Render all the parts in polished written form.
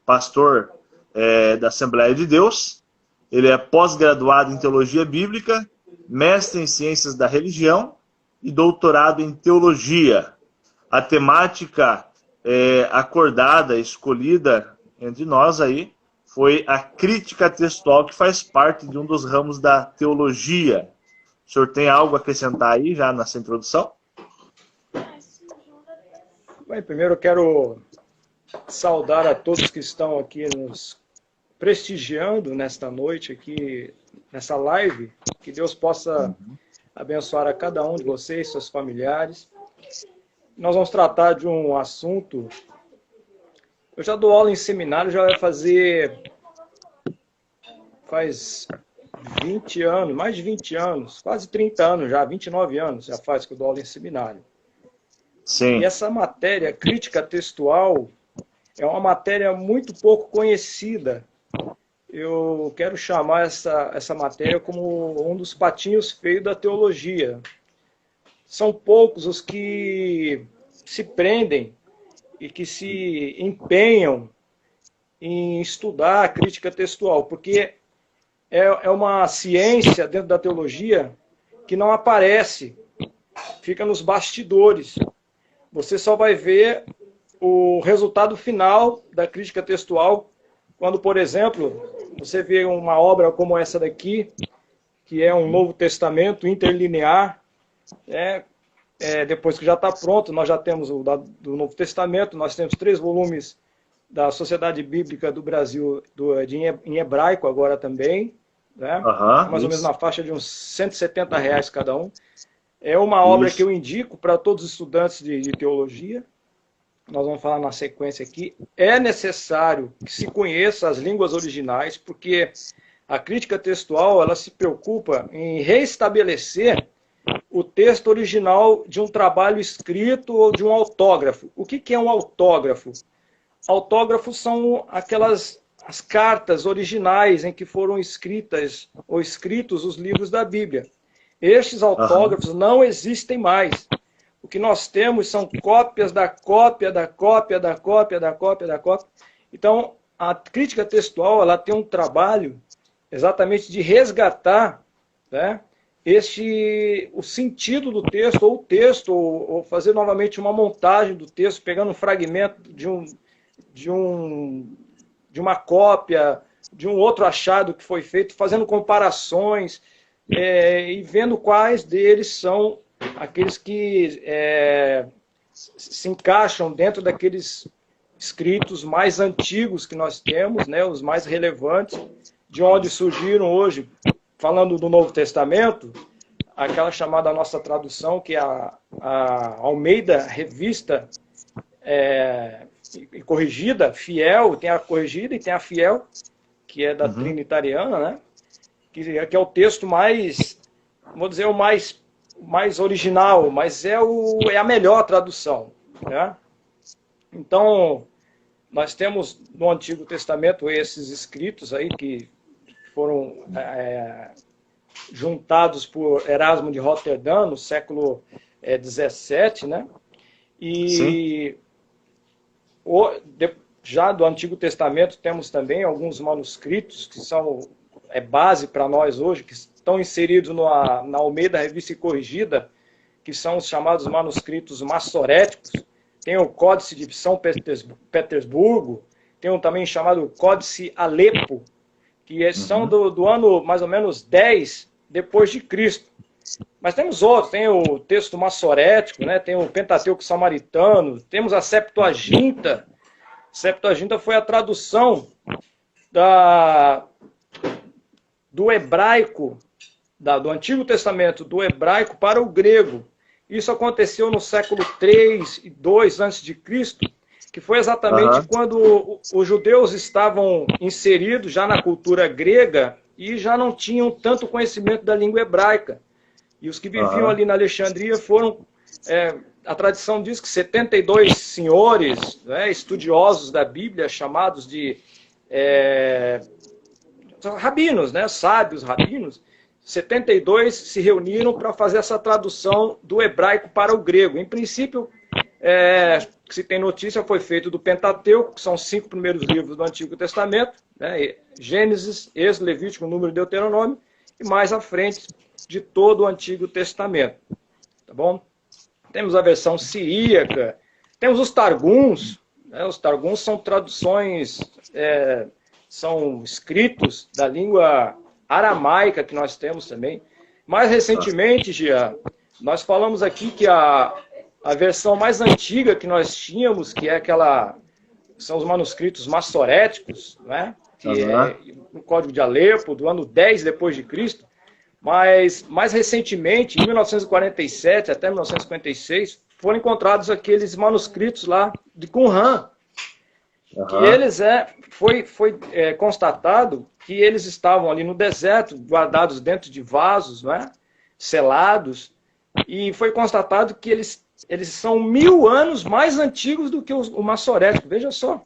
pastor da Assembleia de Deus. Ele é pós-graduado em Teologia Bíblica, mestre em Ciências da Religião e doutorado em Teologia. A temática acordada, escolhida entre nós aí, foi a crítica textual, que faz parte de um dos ramos da teologia. O senhor tem algo a acrescentar aí, já nessa introdução? Bem, primeiro eu quero saudar a todos que estão aqui nos prestigiando nesta noite, aqui nessa live. Que Deus possa abençoar a cada um de vocês, seus familiares. Nós vamos tratar de um assunto. Eu já dou aula em seminário, já vai faz 20 anos, mais de 20 anos, quase 30 anos já, 29 anos já faz que eu dou aula em seminário. Sim. E essa matéria, crítica textual, é uma matéria muito pouco conhecida. Eu quero chamar essa matéria como um dos patinhos feios da teologia. São poucos os que se prendem e que se empenham em estudar a crítica textual, porque é uma ciência dentro da teologia que não aparece, fica nos bastidores. Você só vai ver o resultado final da crítica textual quando, por exemplo, você vê uma obra como essa daqui, que é um Novo Testamento interlinear, depois que já está pronto, nós já temos o do Novo Testamento, nós temos 3 volumes da Sociedade Bíblica do Brasil em hebraico agora também, né? Mais ou menos na faixa de uns R$ 170 cada um. É uma obra que eu indico para todos os estudantes de teologia. Nós vamos falar na sequência aqui. É necessário que se conheça as línguas originais, porque a crítica textual ela se preocupa em reestabelecer o texto original de um trabalho escrito ou de um autógrafo. O que é um autógrafo? Autógrafos são as cartas originais em que foram escritas ou escritos os livros da Bíblia. Estes autógrafos não existem mais. O que nós temos são cópias da cópia, da cópia, da cópia, da cópia, da cópia. Então, a crítica textual ela tem um trabalho exatamente de resgatar, né, o sentido do texto, ou o texto, ou fazer novamente uma montagem do texto, pegando um fragmento de uma cópia, de um outro achado que foi feito, fazendo comparações, e vendo quais deles são aqueles que se encaixam dentro daqueles escritos mais antigos que nós temos, né, os mais relevantes, de onde surgiram hoje, falando do Novo Testamento, aquela chamada nossa tradução, que é a Almeida Revista e Corrigida, Fiel, tem a Corrigida e tem a Fiel, que é da Trinitariana, né? Que é o texto mais, vou dizer, o mais original, mas é a melhor tradução, né? Então, nós temos no Antigo Testamento esses escritos aí que foram juntados por Erasmo de Roterdã no século XVII, né? E já do Antigo Testamento temos também alguns manuscritos que são base para nós hoje, que estão inseridos na Almeida Revista e Corrigida, que são os chamados manuscritos massoréticos. Tem o Códice de São Petersburgo, tem um também chamado Códice Alepo, que são do ano mais ou menos 10 depois de Cristo. Mas temos outros, tem o texto massorético, né? Tem o Pentateuco Samaritano, temos a Septuaginta. Septuaginta foi a tradução do hebraico, do Antigo Testamento, do hebraico para o grego. Isso aconteceu no século 3 e 2 a.C., que foi exatamente quando os judeus estavam inseridos já na cultura grega e já não tinham tanto conhecimento da língua hebraica. E os que viviam ali na Alexandria foram... a tradição diz que 72 senhores, né, estudiosos da Bíblia, chamados de rabinos, né, sábios rabinos, 72 se reuniram para fazer essa tradução do hebraico para o grego. Em princípio, que se tem notícia foi feito do Pentateuco, que são os 5 primeiros livros do Antigo Testamento, né? Gênesis, Êxodo, Levítico, Número e Deuteronômio, e mais à frente de todo o Antigo Testamento. Tá bom? Temos a versão siríaca, temos os Targums, né? Os Targums são traduções, são escritos da língua aramaica que nós temos também. Mais recentemente, Gia, nós falamos aqui que a versão mais antiga que nós tínhamos, que é são os manuscritos massoréticos, né? Que é o Código de Alepo, do ano 10 depois de Cristo, mas mais recentemente, em 1947 até 1956, foram encontrados aqueles manuscritos lá de Qumran, que eles foi constatado que eles estavam ali no deserto, guardados dentro de vasos, né? Selados, e foi constatado que eles são 1000 anos mais antigos do que o massorético, veja só.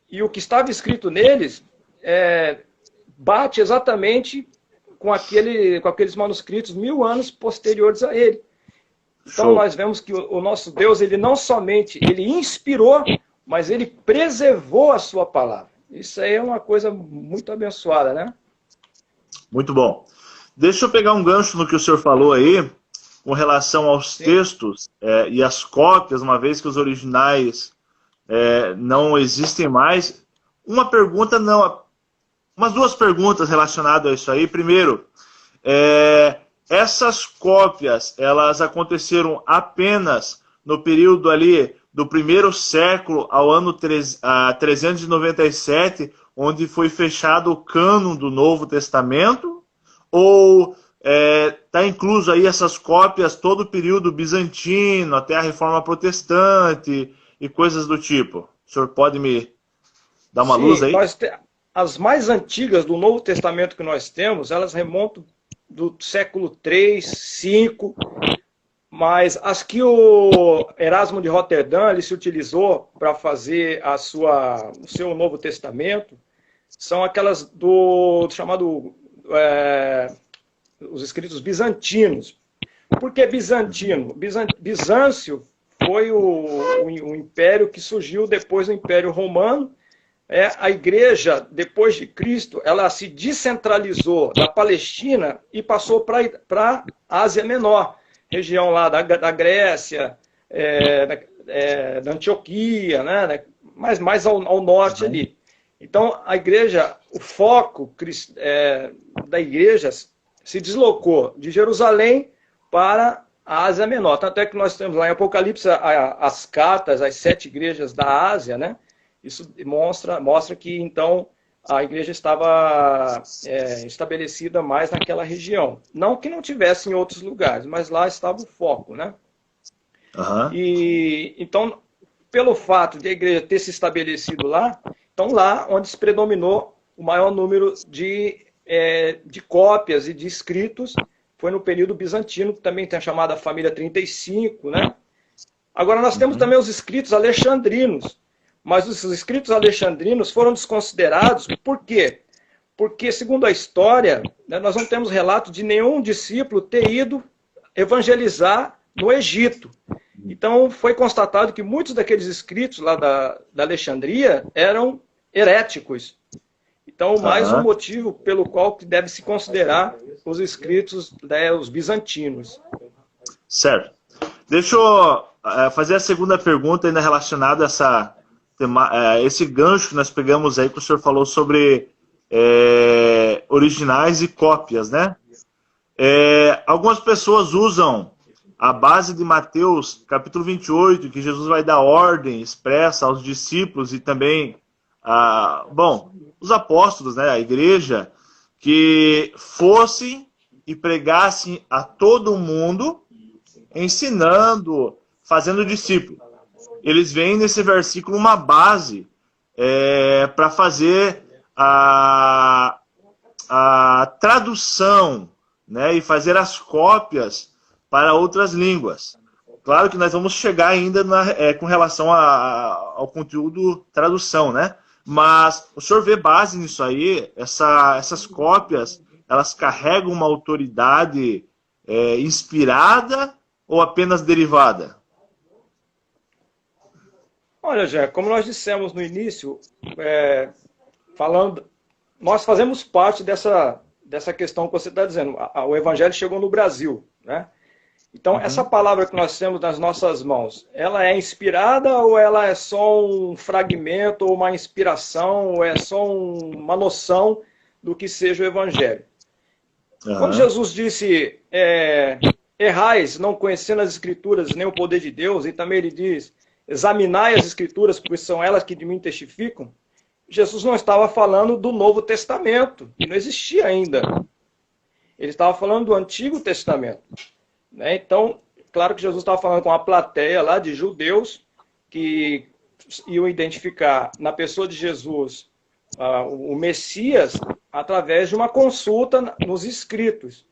E o que estava escrito neles bate exatamente com aqueles manuscritos 1000 anos posteriores a ele. Então nós vemos que o nosso Deus, ele não somente ele inspirou, mas ele preservou a sua palavra. Isso aí é uma coisa muito abençoada, né? Muito bom. Deixa eu pegar um gancho no que o senhor falou aí, com relação aos textos e as cópias, uma vez que os originais não existem mais. Uma pergunta, não, umas 2 perguntas relacionadas a isso aí. Primeiro, essas cópias, elas aconteceram apenas no período ali do 1º século ao ano 397, onde foi fechado o cânon do Novo Testamento? Ou está incluso aí essas cópias todo o período bizantino, até a Reforma Protestante e coisas do tipo? O senhor pode me dar uma luz aí? As mais antigas do Novo Testamento que nós temos, elas remontam do século 3, 5, mas as que o Erasmo de Roterdã ele se utilizou para fazer o seu Novo Testamento são aquelas do chamado os escritos bizantinos. Por que bizantino? Bizâncio foi o império que surgiu depois do Império Romano. A igreja, depois de Cristo, ela se descentralizou da Palestina e passou para a Ásia Menor, região lá da Grécia, da Antioquia, né? mais ao norte ali. Então, a igreja, o foco da igreja se deslocou de Jerusalém para a Ásia Menor. Tanto é que nós temos lá em Apocalipse as cartas às 7 igrejas da Ásia, né? Isso mostra que, então, a igreja estava estabelecida mais naquela região. Não que não tivesse em outros lugares, mas lá estava o foco, né? E, então, pelo fato de a igreja ter se estabelecido lá, então lá onde se predominou o maior número de cópias e de escritos foi no período bizantino, que também tem a chamada família 35, né? Agora nós temos também os escritos alexandrinos, mas os escritos alexandrinos foram desconsiderados, por quê? Porque, segundo a história, né, nós não temos relato de nenhum discípulo ter ido evangelizar no Egito. Então, foi constatado que muitos daqueles escritos lá da Alexandria eram heréticos. Então, mais um motivo pelo qual deve se considerar os escritos os bizantinos. Certo. Deixa eu fazer a segunda pergunta ainda relacionada a esse gancho que nós pegamos aí que o senhor falou sobre originais e cópias, né? Algumas pessoas usam a base de Mateus, capítulo 28, que Jesus vai dar ordem expressa aos discípulos e também os apóstolos, né, a igreja, que fossem e pregassem a todo mundo, ensinando, fazendo discípulo. Eles veem nesse versículo uma base para fazer a tradução, né, e fazer as cópias para outras línguas. Claro que nós vamos chegar ainda com relação ao conteúdo tradução, né? Mas o senhor vê base nisso aí? Essas cópias, elas carregam uma autoridade inspirada ou apenas derivada? Olha, Jé, como nós dissemos no início, nós fazemos parte dessa questão que você está dizendo. O Evangelho chegou no Brasil, né? Então, essa palavra que nós temos nas nossas mãos, ela é inspirada ou ela é só um fragmento, ou uma inspiração, ou é só uma noção do que seja o Evangelho? Quando Jesus disse, errais, não conhecendo as Escrituras nem o poder de Deus, e também ele diz, examinai as Escrituras, pois são elas que de mim testificam, Jesus não estava falando do Novo Testamento, que não existia ainda. Ele estava falando do Antigo Testamento. Né? Então, claro que Jesus estava falando com uma plateia lá de judeus que iam identificar na pessoa de Jesus o Messias através de uma consulta nos escritos.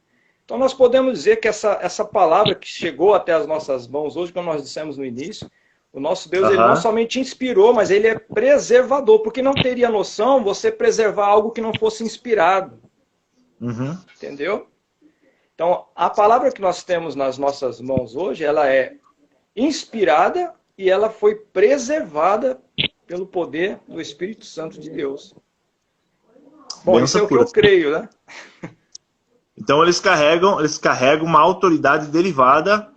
Então, nós podemos dizer que essa palavra que chegou até as nossas mãos hoje, como nós dissemos no início, o nosso Deus ele não somente inspirou, mas ele é preservador, porque não teria noção você preservar algo que não fosse inspirado. Entendeu? Então, a palavra que nós temos nas nossas mãos hoje, ela é inspirada e ela foi preservada pelo poder do Espírito Santo de Deus. Bom, isso é o que eu creio, né? Então, eles carregam uma autoridade derivada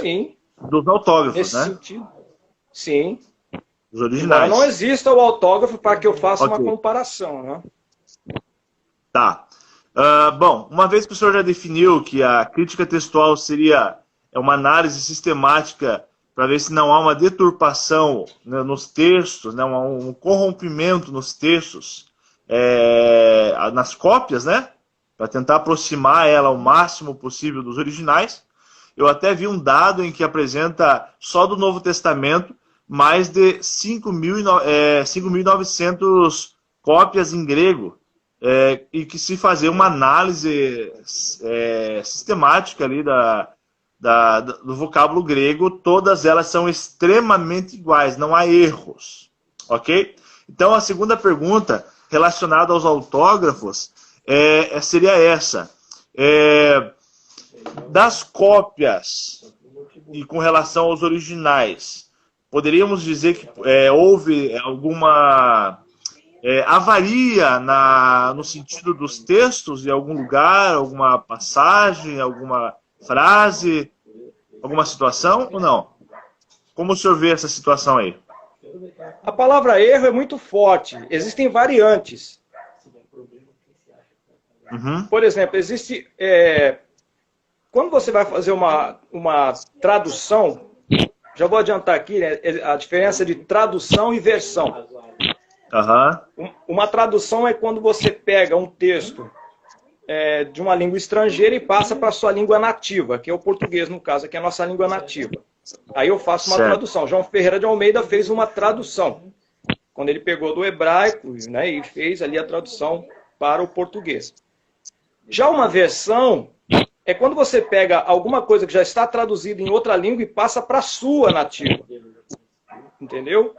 Sim. dos autógrafos, Nesse né? sentido. Sim. Os originais. Embora não exista o autógrafo para que eu faça uma comparação, né? Tá. Bom, uma vez que o senhor já definiu que a crítica textual seria uma análise sistemática para ver se não há uma deturpação, né, nos textos, né, um corrompimento nos textos, nas cópias, né, para tentar aproximar ela o máximo possível dos originais. Eu até vi um dado em que apresenta só do Novo Testamento mais de 5.900 cópias em grego. E que se fazer uma análise sistemática ali do vocábulo grego, todas elas são extremamente iguais, não há erros, ok? Então a segunda pergunta relacionada aos autógrafos seria essa. Das cópias e com relação aos originais, poderíamos dizer que houve alguma avaria no sentido dos textos em algum lugar, alguma passagem, alguma frase, alguma situação ou não? Como o senhor vê essa situação aí? A palavra erro é muito forte. Existem variantes. Por exemplo, existe... quando você vai fazer uma tradução, já vou adiantar aqui, né, a diferença de tradução e versão. Uma tradução é quando você pega um texto de uma língua estrangeira e passa para a sua língua nativa, que é o português, no caso, que é a nossa língua nativa. Aí eu faço uma tradução. João Ferreira de Almeida fez uma tradução, quando ele pegou do hebraico, né, e fez ali a tradução para o português. Já uma versão é quando você pega alguma coisa que já está traduzida em outra língua e passa para a sua nativa. Entendeu?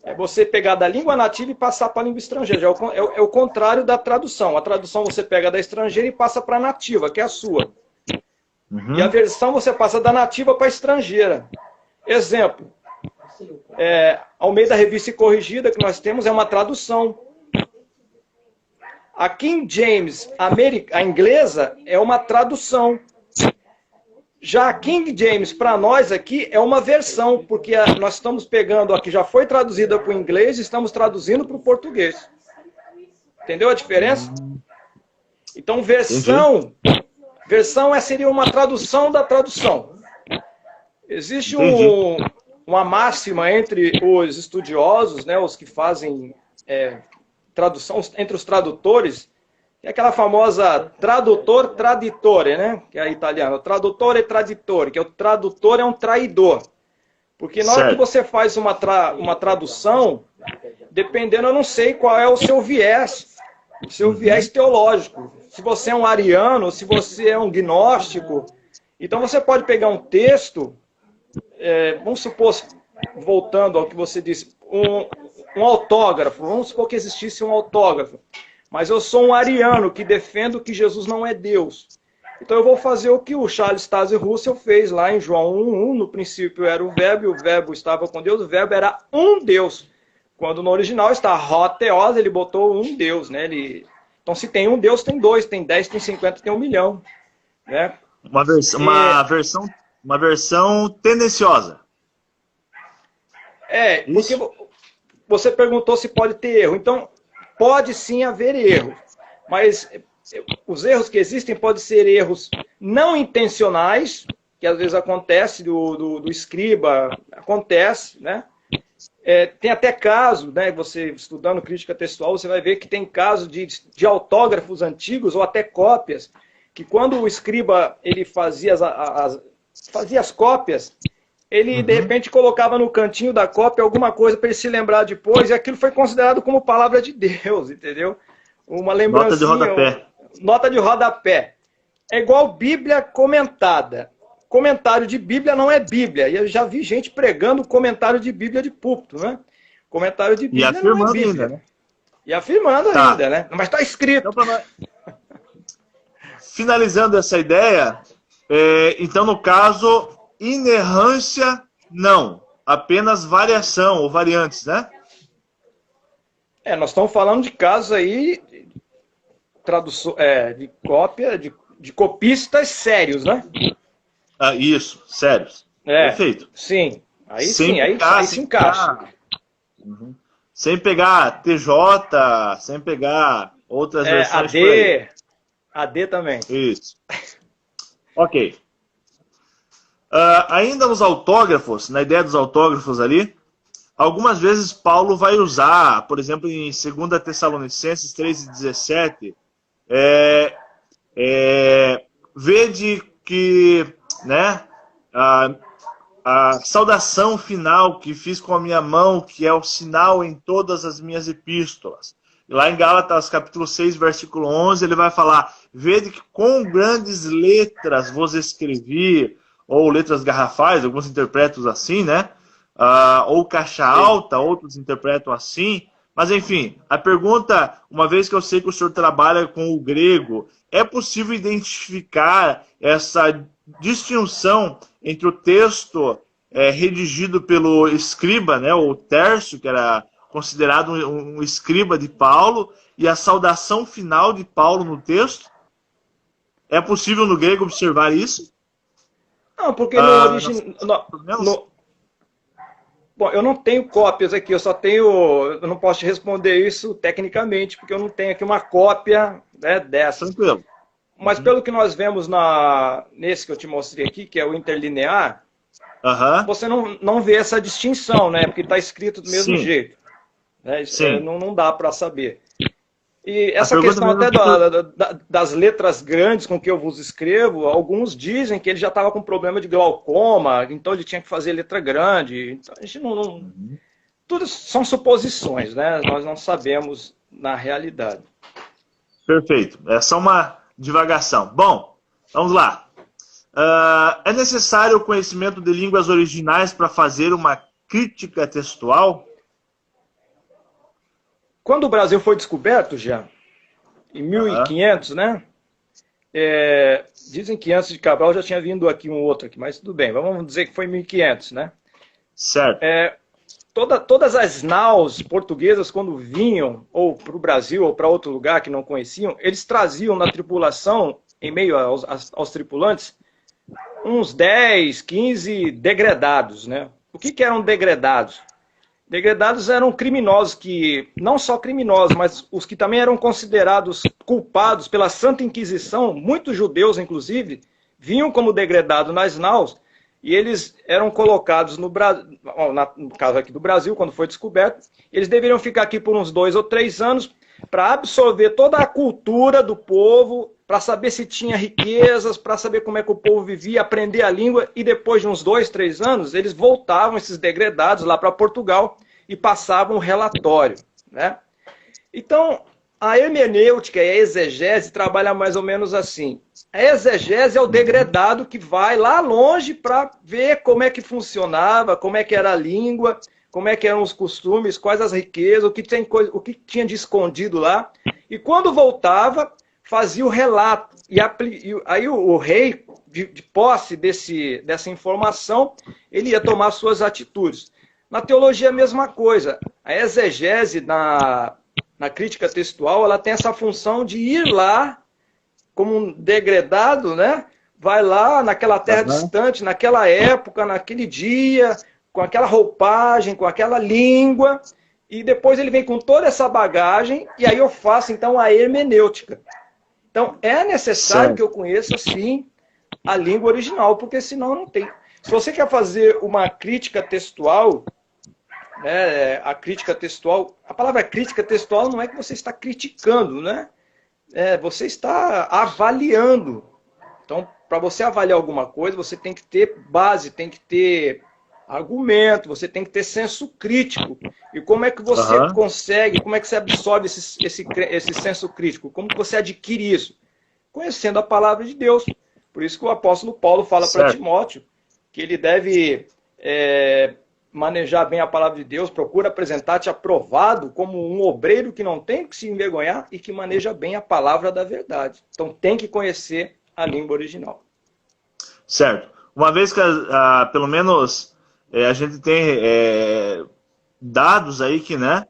É você pegar da língua nativa e passar para a língua estrangeira. É o contrário da tradução. A tradução você pega da estrangeira e passa para a nativa, que é a sua. E a versão você passa da nativa para a estrangeira. Exemplo. Almeida Revista e Corrigida, que nós temos, é uma tradução. A King James, a inglesa, é uma tradução. Já a King James, para nós aqui, é uma versão, porque nós estamos pegando a que já foi traduzida para o inglês e estamos traduzindo para o português. Entendeu a diferença? Então, versão seria uma tradução da tradução. Existe uma máxima entre os estudiosos, né, os que fazem tradução, entre os tradutores, é aquela famosa tradutor traditore, né? Que é italiano. Traduttore traditore, que o tradutor é um traidor. Porque na hora que você faz uma tradução, dependendo, eu não sei qual é o seu viés teológico. Se você é um ariano, se você é um gnóstico. Então você pode pegar um texto, vamos supor, voltando ao que você disse, um autógrafo. Vamos supor que existisse um autógrafo. Mas eu sou um ariano que defendo que Jesus não é Deus. Então eu vou fazer o que o Charles Taze Russell fez lá em João 1:1. No princípio era o Verbo, e o Verbo estava com Deus, o Verbo era um Deus. Quando no original está Ho Theos, ele botou um Deus, né? Então se tem um Deus, tem dois, tem 10, tem 50, tem 1 milhão. Né? Uma versão tendenciosa. Porque você perguntou se pode ter erro. Então, pode sim haver erro. Mas os erros que existem podem ser erros não intencionais, que às vezes acontece do escriba, acontece, né? Tem até caso, né? Você estudando crítica textual, você vai ver que tem casos de autógrafos antigos ou até cópias, que quando o escriba ele fazia as cópias, ele de repente colocava no cantinho da cópia alguma coisa para ele se lembrar depois, e aquilo foi considerado como palavra de Deus, entendeu? Uma lembrancinha. Nota de rodapé. Nota de rodapé. É igual Bíblia comentada. Comentário de Bíblia não é Bíblia. E eu já vi gente pregando comentário de Bíblia de púlpito, né? Comentário de Bíblia não é Bíblia. Ainda, né? E afirmando ainda, né? Mas está escrito. Então, finalizando essa ideia, então, no caso, inerrância, não. Apenas variação ou variantes, né? Nós estamos falando de casos aí de cópia, de copistas sérios, né? Isso, sérios. Perfeito. Sim. Aí se encaixa. Sem pegar TJ, sem pegar outras versões. AD também. Isso. Ok. Ainda nos autógrafos, na ideia dos autógrafos ali, algumas vezes Paulo vai usar, por exemplo, em 2 Tessalonicenses 3:17, vede que, né, a saudação final que fiz com a minha mão, que é o sinal em todas as minhas epístolas. Lá em Gálatas, capítulo 6, versículo 11, ele vai falar: vede que com grandes letras vos escrevi, ou letras garrafais, alguns interpretam assim, né? Ou caixa alta, outros interpretam assim. Mas, enfim, a pergunta, uma vez que eu sei que o senhor trabalha com o grego, é possível identificar essa distinção entre o texto redigido pelo escriba, né, o Tércio, que era considerado um escriba de Paulo, e a saudação final de Paulo no texto? É possível no grego observar isso? Não, porque no original... Bom, eu não tenho cópias aqui, eu não posso te responder isso tecnicamente, porque eu não tenho aqui uma cópia, né, dessa. Tranquilo. Mas pelo que nós vemos nesse que eu te mostrei aqui, que é o interlinear, você não vê essa distinção, né? Porque está escrito do mesmo jeito. Né? Não dá para saber. E essa questão até das letras grandes com que eu vos escrevo, alguns dizem que ele já estava com problema de glaucoma, então ele tinha que fazer letra grande. Então, a gente tudo são suposições, né? Nós não sabemos na realidade. Perfeito. Essa é uma divagação. Bom, vamos lá. É necessário o conhecimento de línguas originais para fazer uma crítica textual? Quando o Brasil foi descoberto, já, em 1500, né? Dizem que antes de Cabral já tinha vindo aqui um outro aqui, mas tudo bem, vamos dizer que foi em 1500, né? Certo. Todas as naus portuguesas, quando vinham, ou para o Brasil, ou para outro lugar que não conheciam, eles traziam na tripulação, em meio aos tripulantes, uns 10, 15 degredados, né? O que eram degredados? Degredados eram criminosos que, não só criminosos, mas os que também eram considerados culpados pela Santa Inquisição, muitos judeus, inclusive, vinham como degredados nas naus, e eles eram colocados no caso aqui do Brasil, quando foi descoberto, eles deveriam ficar aqui por uns 2 ou 3 anos para absorver toda a cultura do povo, para saber se tinha riquezas, para saber como é que o povo vivia, aprender a língua, e depois de uns 2, 3 anos, eles voltavam, esses degredados, lá para Portugal, e passavam um relatório, né? Então, a hermenêutica e a exegese trabalham mais ou menos assim. A exegese é o degredado que vai lá longe para ver como é que funcionava, como é que era a língua, como é que eram os costumes, quais as riquezas, o que tinha de escondido lá. E quando voltava, fazia o relato. E aí o rei, de posse dessa informação, ele ia tomar suas atitudes. Na teologia, a mesma coisa. A exegese, na crítica textual, ela tem essa função de ir lá, como um degredado, né? Vai lá naquela terra distante, naquela época, naquele dia, com aquela roupagem, com aquela língua, e depois ele vem com toda essa bagagem, e aí eu faço, então, a hermenêutica. Então, é necessário que eu conheça, sim, a língua original, porque senão não tem. Se você quer fazer uma crítica textual, né, a palavra crítica textual não é que você está criticando, né? Você está avaliando. Então, para você avaliar alguma coisa, você tem que ter base, tem que ter argumento, você tem que ter senso crítico. E como é que você consegue, como é que você absorve esse senso crítico? Como que você adquire isso? Conhecendo a palavra de Deus. Por isso que o apóstolo Paulo fala para Timóteo que ele deve manejar bem a palavra de Deus, procura apresentar-te aprovado como um obreiro que não tem que se envergonhar e que maneja bem a palavra da verdade. Então tem que conhecer a língua original. Certo. Uma vez que, pelo menos, a gente tem dados aí que, né,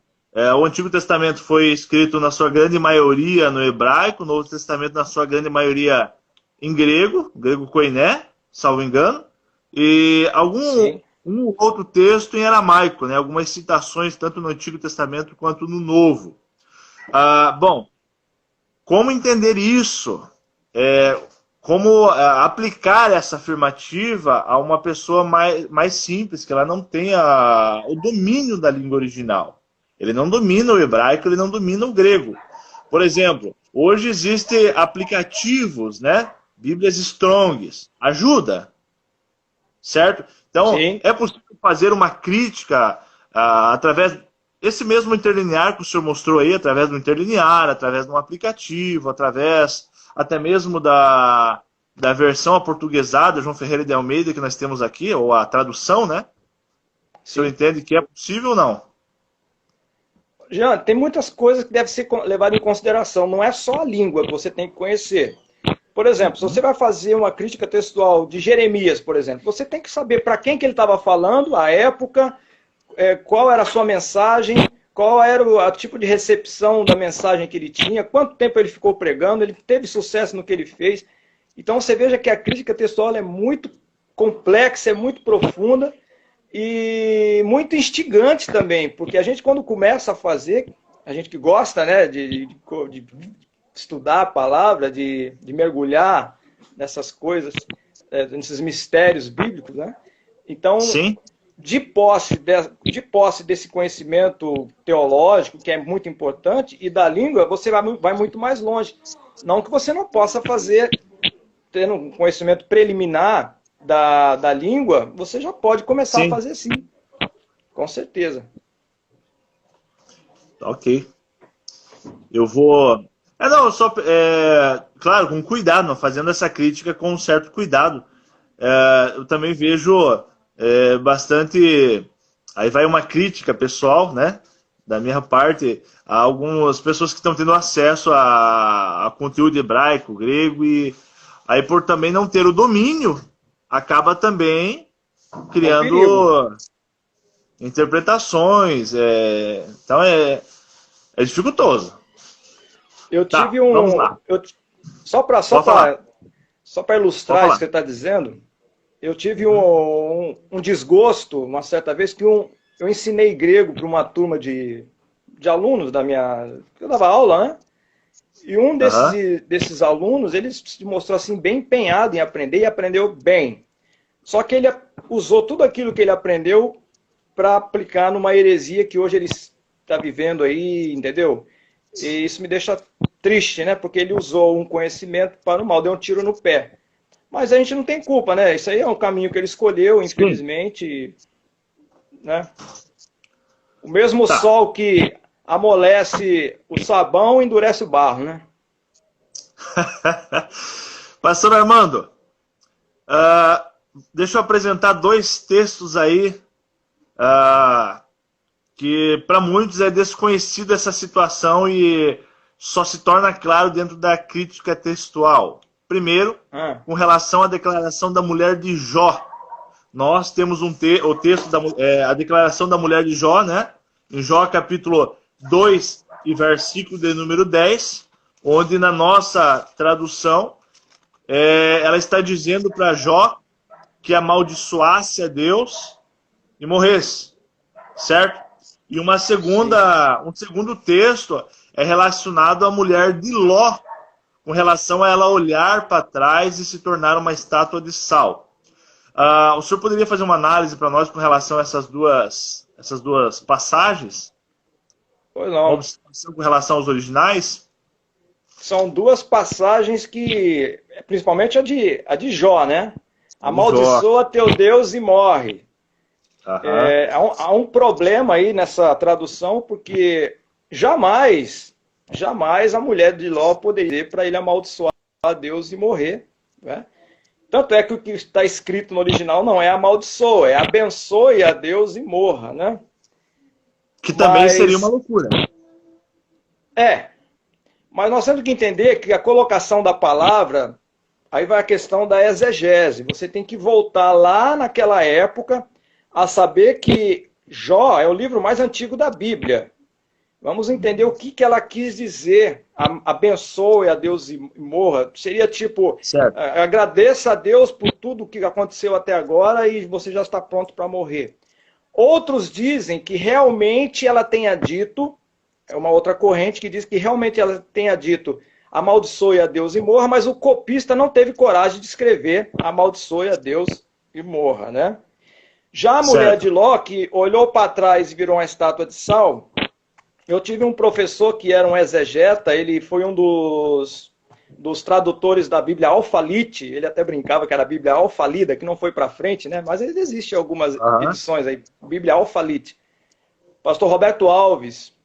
o Antigo Testamento foi escrito na sua grande maioria no hebraico, o Novo Testamento na sua grande maioria em grego koiné, salvo engano, e um outro texto em aramaico, né, algumas citações tanto no Antigo Testamento quanto no Novo. Bom, como entender isso? Como aplicar essa afirmativa a uma pessoa mais simples, que ela não tenha o domínio da língua original. Ele não domina o hebraico, ele não domina o grego. Por exemplo, hoje existem aplicativos, né? Bíblias Strongs. Ajuda. Certo? Então, é possível fazer uma crítica através desse mesmo interlinear que o senhor mostrou aí, através do interlinear, através de um aplicativo, através até mesmo da versão aportuguesada, João Ferreira de Almeida, que nós temos aqui, ou a tradução, né? O senhor entende que é possível ou não? Jean, tem muitas coisas que devem ser levadas em consideração. Não é só a língua que você tem que conhecer. Por exemplo, se você vai fazer uma crítica textual de Jeremias, por exemplo, você tem que saber para quem que ele estava falando, a época, qual era a sua mensagem, qual era o tipo de recepção da mensagem que ele tinha, quanto tempo ele ficou pregando, ele teve sucesso no que ele fez. Então você veja que a crítica textual é muito complexa, é muito profunda e muito instigante também, porque a gente quando começa a fazer, a gente que gosta, né, de estudar a palavra, de mergulhar nessas coisas, nesses mistérios bíblicos, né? Então, de posse desse conhecimento teológico, que é muito importante, e da língua, você vai muito mais longe. Não que você não possa fazer, tendo um conhecimento preliminar da língua, você já pode começar a fazer sim. Com certeza. Ok. Eu vou... claro, com cuidado, fazendo essa crítica com um certo cuidado. Eu também vejo... bastante... Aí vai uma crítica pessoal, né? Da minha parte, a algumas pessoas que estão tendo acesso a conteúdo hebraico, grego, e aí por também não ter o domínio, acaba também criando interpretações. Então é dificultoso. Eu tive vamos lá. Só para ilustrar isso que você está dizendo, eu tive um desgosto, uma certa vez, que eu ensinei grego para uma turma de alunos da minha... Eu dava aula, né? E um desses alunos, ele se mostrou assim, bem empenhado em aprender e aprendeu bem. Só que ele usou tudo aquilo que ele aprendeu para aplicar numa heresia que hoje ele está vivendo aí, entendeu? E isso me deixa triste, né? Porque ele usou um conhecimento para o mal, deu um tiro no pé. Mas a gente não tem culpa, né? Isso aí é um caminho que ele escolheu, infelizmente. Né? O mesmo sol que amolece o sabão endurece o barro, né? Pastor Armando, deixa eu apresentar dois textos aí que para muitos é desconhecido essa situação e só se torna claro dentro da crítica textual. Primeiro, com relação à declaração da mulher de Jó. Nós temos o texto, a declaração da mulher de Jó, né? Em Jó capítulo 2 e versículo de número 10, onde na nossa tradução, ela está dizendo para Jó que amaldiçoasse a Deus e morresse, certo? E um segundo texto é relacionado à mulher de Ló, com relação a ela olhar para trás e se tornar uma estátua de sal. O senhor poderia fazer uma análise para nós com relação a essas duas passagens? Pois não. Uma observação com relação aos originais? São duas passagens que, principalmente a de Jó, né? Amaldiçoa teu Deus e morre. Há um problema aí nessa tradução, porque jamais a mulher de Ló poderia dizer para ele amaldiçoar a Deus e morrer, né? Tanto é que o que está escrito no original não é amaldiçoa, é abençoe a Deus e morra, né? Que também seria uma loucura. Mas nós temos que entender que a colocação da palavra, aí vai a questão da exegese. Você tem que voltar lá naquela época a saber que Jó é o livro mais antigo da Bíblia. Vamos entender o que ela quis dizer. Abençoe a Deus e morra. Seria tipo, agradeça a Deus por tudo que aconteceu até agora e você já está pronto para morrer. Outros dizem que realmente ela tenha dito, é uma outra corrente que diz que realmente ela tenha dito amaldiçoe a Deus e morra, mas o copista não teve coragem de escrever amaldiçoe a Deus e morra, né? Já a mulher de Ló, que olhou para trás e virou uma estátua de sal, eu tive um professor que era um exegeta, ele foi um dos tradutores da Bíblia Alfalite, ele até brincava que era a Bíblia Alfalida, que não foi para frente, né? Mas existe algumas edições aí, Bíblia Alfalite. Pastor Roberto Alves,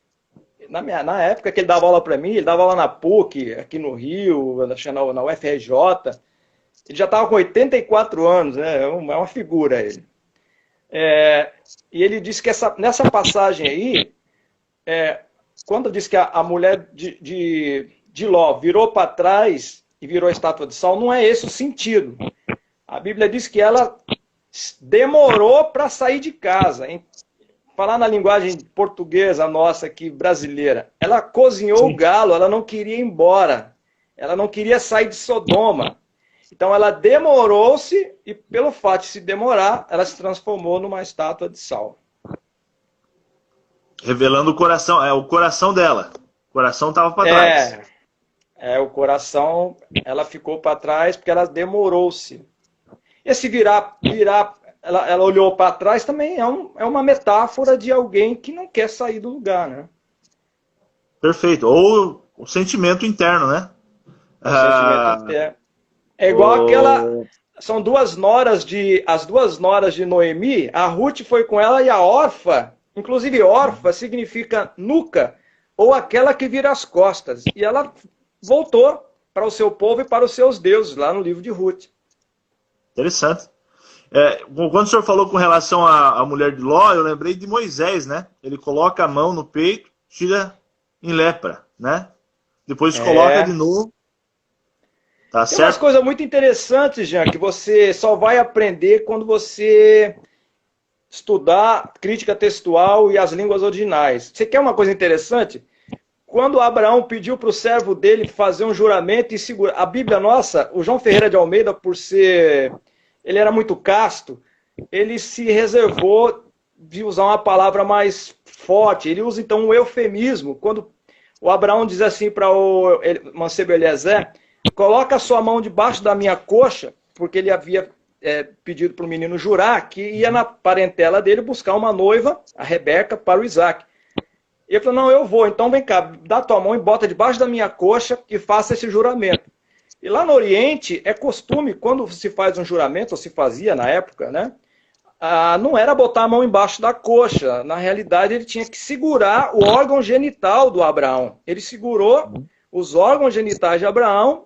na época que ele dava aula para mim, ele dava aula na PUC, aqui no Rio, na UFRJ, ele já estava com 84 anos, né? É uma figura ele. E ele disse que nessa passagem aí, quando diz que a mulher de Ló virou para trás e virou a estátua de sal, não é esse o sentido. A Bíblia diz que ela demorou para sair de casa. Falar na linguagem portuguesa nossa aqui, brasileira, ela cozinhou o galo, ela não queria ir embora. Ela não queria sair de Sodoma. Então ela demorou-se e pelo fato de se demorar, ela se transformou numa estátua de sal. Revelando o coração dela. O coração estava para trás. O coração, ela ficou para trás porque ela demorou-se. Esse ela olhou para trás também é uma metáfora de alguém que não quer sair do lugar, né? Perfeito. Ou o sentimento interno, né? O sentimento interno. É igual são as duas noras de Noemi, a Ruth foi com ela e a Orfa. Inclusive, Orfa significa nuca, ou aquela que vira as costas. E ela voltou para o seu povo e para os seus deuses, lá no livro de Ruth. Interessante. Quando o senhor falou com relação à mulher de Ló, eu lembrei de Moisés, né? Ele coloca a mão no peito, tira em lepra, né? Depois coloca de novo. Tá certo? Tem umas coisas muito interessantes, Jean, que você só vai aprender quando você estudar crítica textual e as línguas originais. Você quer uma coisa interessante? Quando Abraão pediu para o servo dele fazer um juramento e segurar... A Bíblia nossa, o João Ferreira de Almeida, por ser... Ele era muito casto, ele se reservou de usar uma palavra mais forte. Ele usa, então, um eufemismo. Quando o Abraão diz assim para o mancebo Eliezer, coloca a sua mão debaixo da minha coxa, porque ele havia pedido para o menino jurar que ia na parentela dele buscar uma noiva, a Rebeca, para o Isaac. Ele falou, não, eu vou, então vem cá, dá tua mão e bota debaixo da minha coxa e faça esse juramento. E lá no Oriente é costume, quando se faz um juramento, ou se fazia na época, né? Não era botar a mão embaixo da coxa. Na realidade, ele tinha que segurar o órgão genital do Abraão. Ele segurou os órgãos genitais de Abraão,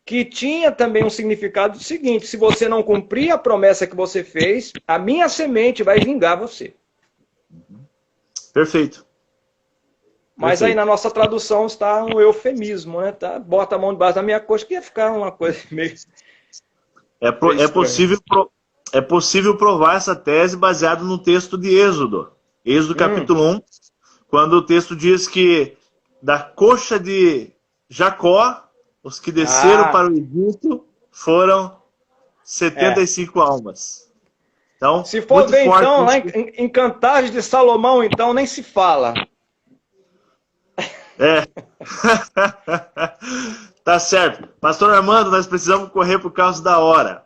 que tinha também um significado do seguinte: se você não cumprir a promessa que você fez, a minha semente vai vingar você. Perfeito. Mas aí na nossa tradução está um eufemismo, né? Tá, bota a mão debaixo da minha coxa, que ia ficar uma coisa meio... É possível provar essa tese baseado no texto de Êxodo. Êxodo capítulo 1, quando o texto diz que da coxa de Jacó, os que desceram para o Egito foram 75 almas. Então, se for ver, então, lá em Cantares de Salomão, então, nem se fala. Tá certo. Pastor Armando, nós precisamos correr por causa da hora.